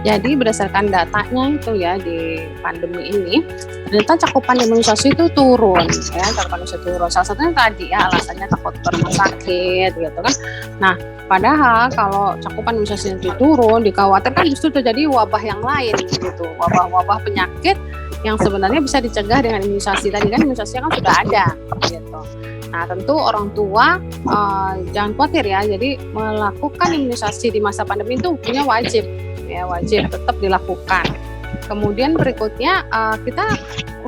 Jadi berdasarkan datanya itu ya di pandemi ini, ternyata cakupan imunisasi itu turun ya, cakupan imunisasi turun. Salah satunya tadi ya alasannya takut ke rumah sakit gitu kan. Nah, padahal kalau cakupan imunisasi itu turun, dikhawatirkan justru terjadi wabah yang lain gitu, wabah-wabah penyakit yang sebenarnya bisa dicegah dengan imunisasi. Tadi kan imunisasi kan sudah ada gitu. Nah, tentu orang tua jangan khawatir ya. Jadi melakukan imunisasi di masa pandemi itu hukumnya wajib. Ya, wajib tetap dilakukan. Kemudian berikutnya kita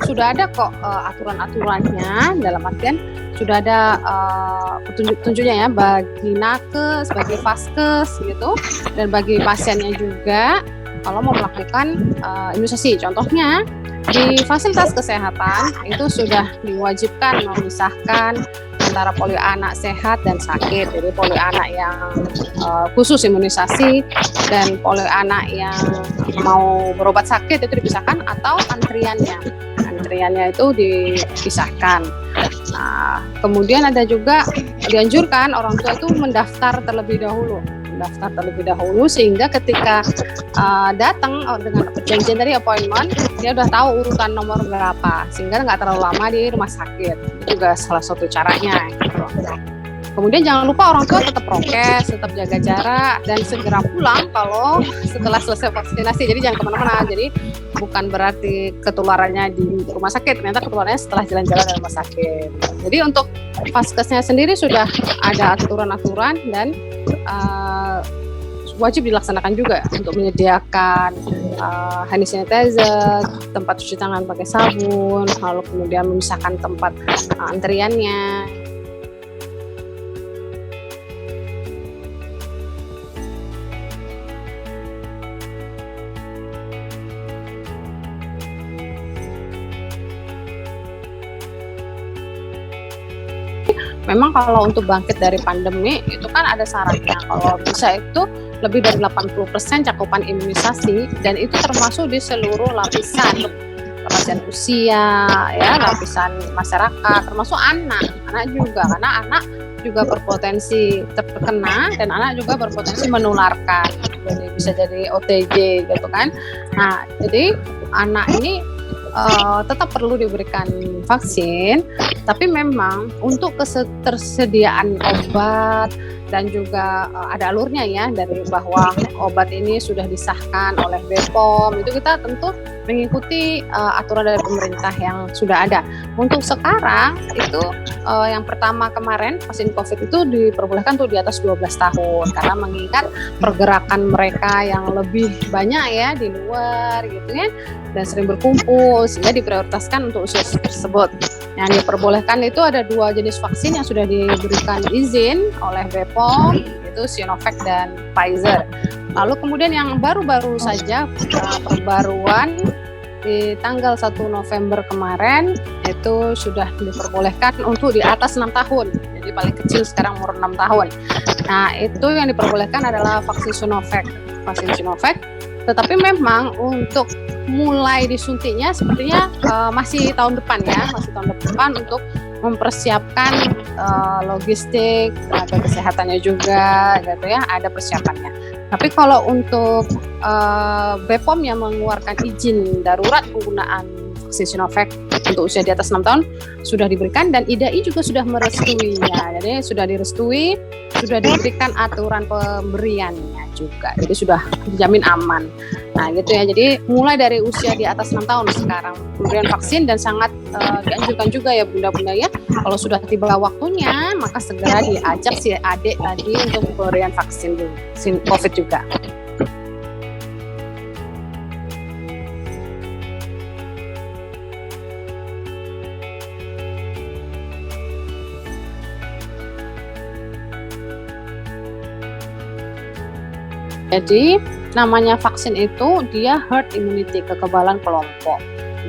sudah ada kok aturan-aturannya, dalam artian sudah ada petunjuk-petunjuknya ya bagi nakes, bagi vaskes gitu, dan bagi pasiennya juga kalau mau melakukan imunisasi. Contohnya di fasilitas kesehatan itu sudah diwajibkan memisahkan antara polio anak sehat dan sakit. Jadi polio anak yang khusus imunisasi dan polio anak yang mau berobat sakit itu dipisahkan, atau antriannya itu dipisahkan. Nah, kemudian ada juga dianjurkan orang tua itu mendaftar terlebih dahulu sehingga ketika datang dengan perjanjian tadi appointment, dia udah tahu urutan nomor berapa sehingga nggak terlalu lama di rumah sakit. Itu juga salah satu caranya gitu. Kemudian jangan lupa orang tua tetap prokes, tetap jaga jarak, dan segera pulang kalau setelah selesai vaksinasi. Jadi jangan kemana-mana. Jadi bukan berarti ketularannya di rumah sakit, ternyata ketularannya setelah jalan-jalan di rumah sakit. Jadi untuk vaskesnya sendiri sudah ada aturan-aturan dan wajib dilaksanakan juga untuk menyediakan hand sanitizer, tempat cuci tangan pakai sabun, lalu kemudian memisahkan tempat antriannya. Memang kalau untuk bangkit dari pandemi itu kan ada syaratnya, kalau bisa itu lebih dari 80% cakupan imunisasi, dan itu termasuk di seluruh lapisan usia ya, lapisan masyarakat, termasuk anak juga, karena anak juga berpotensi terkena dan anak juga berpotensi menularkan, jadi bisa jadi OTG gitu kan. Nah, jadi anak ini tetap perlu diberikan vaksin, tapi memang untuk ketersediaan obat dan juga ada alurnya ya, dari bahwa obat ini sudah disahkan oleh BPOM, itu kita tentu mengikuti aturan dari pemerintah yang sudah ada. Untuk sekarang itu yang pertama kemarin vaksin COVID itu diperbolehkan tuh di atas 12 tahun karena mengingat pergerakan mereka yang lebih banyak ya di luar gitu ya, dan sering berkumpul, sehingga diprioritaskan untuk usia tersebut. Yang diperbolehkan itu ada 2 jenis vaksin yang sudah diberikan izin oleh BPOM, itu Sinovac dan Pfizer. Lalu kemudian yang baru-baru saja perbaruan di tanggal 1 November kemarin itu sudah diperbolehkan untuk di atas 6 tahun. Jadi paling kecil sekarang umur 6 tahun. Nah, itu yang diperbolehkan adalah vaksin Sinovac. Tetapi memang untuk mulai disuntiknya sepertinya masih tahun depan ya, untuk mempersiapkan logistik, tenaga kesehatannya juga gitu ya, ada persiapannya. Tapi kalau untuk BPOM yang mengeluarkan izin darurat penggunaan vaksin Sinovac untuk usia di atas 6 tahun sudah diberikan, dan IDAI juga sudah merestuinya. Jadi sudah direstui, sudah diberikan aturan pemberiannya juga. Jadi sudah dijamin aman. Nah, gitu ya. Jadi mulai dari usia di atas 6 tahun sekarang pemberian vaksin, dan sangat dianjurkan juga ya bunda-bunda ya, kalau sudah tiba waktunya maka segera diajak si adik tadi untuk pemberian vaksin COVID juga. Jadi namanya vaksin itu dia herd immunity, kekebalan kelompok.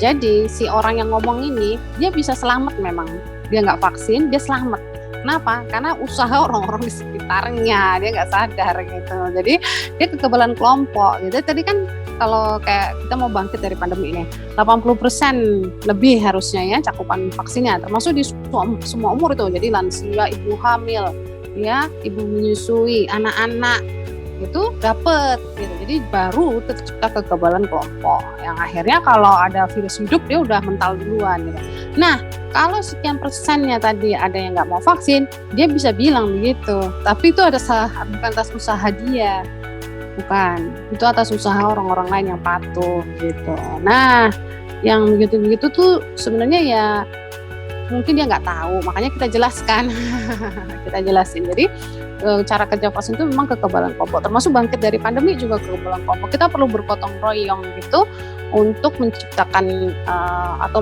Jadi si orang yang ngomong ini dia bisa selamat, memang dia nggak vaksin dia selamat. Kenapa? Karena usaha orang-orang di sekitarnya, dia nggak sadar gitu. Jadi dia kekebalan kelompok gitu. Tadi kan kalau kayak kita mau bangkit dari pandemi ini, 80% lebih harusnya ya cakupan vaksinnya, termasuk di semua umur itu. Jadi lansia, ibu hamil, ya, ibu menyusui, anak-anak, itu dapet gitu. Jadi baru tercipta kekebalan kelompok yang akhirnya kalau ada virus hidup dia udah mental duluan gitu. Nah, kalau sekian persennya tadi ada yang nggak mau vaksin, dia bisa bilang begitu. Tapi itu bukan atas usaha dia, bukan. Itu atas usaha orang-orang lain yang patuh gitu. Nah, yang begitu-begitu tuh sebenarnya ya mungkin dia nggak tahu, makanya kita jelaskan. Kita jelasin. Jadi cara kerja vaksin itu memang kekebalan kelompok, termasuk bangkit dari pandemi juga kekebalan kelompok. Kita perlu bergotong royong gitu untuk menciptakan atau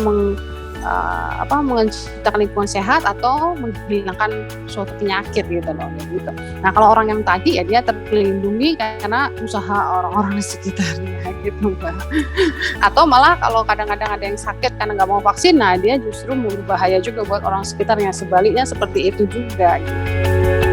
menciptakan lingkungan sehat atau menghilangkan suatu penyakit gitu loh gitu. Nah kalau orang yang tadi ya dia terlindungi karena usaha orang-orang di sekitarnya gitu Mbak. Atau malah kalau kadang-kadang ada yang sakit karena nggak mau vaksin, nah dia justru berbahaya juga buat orang sekitarnya. Sebaliknya seperti itu juga gitu.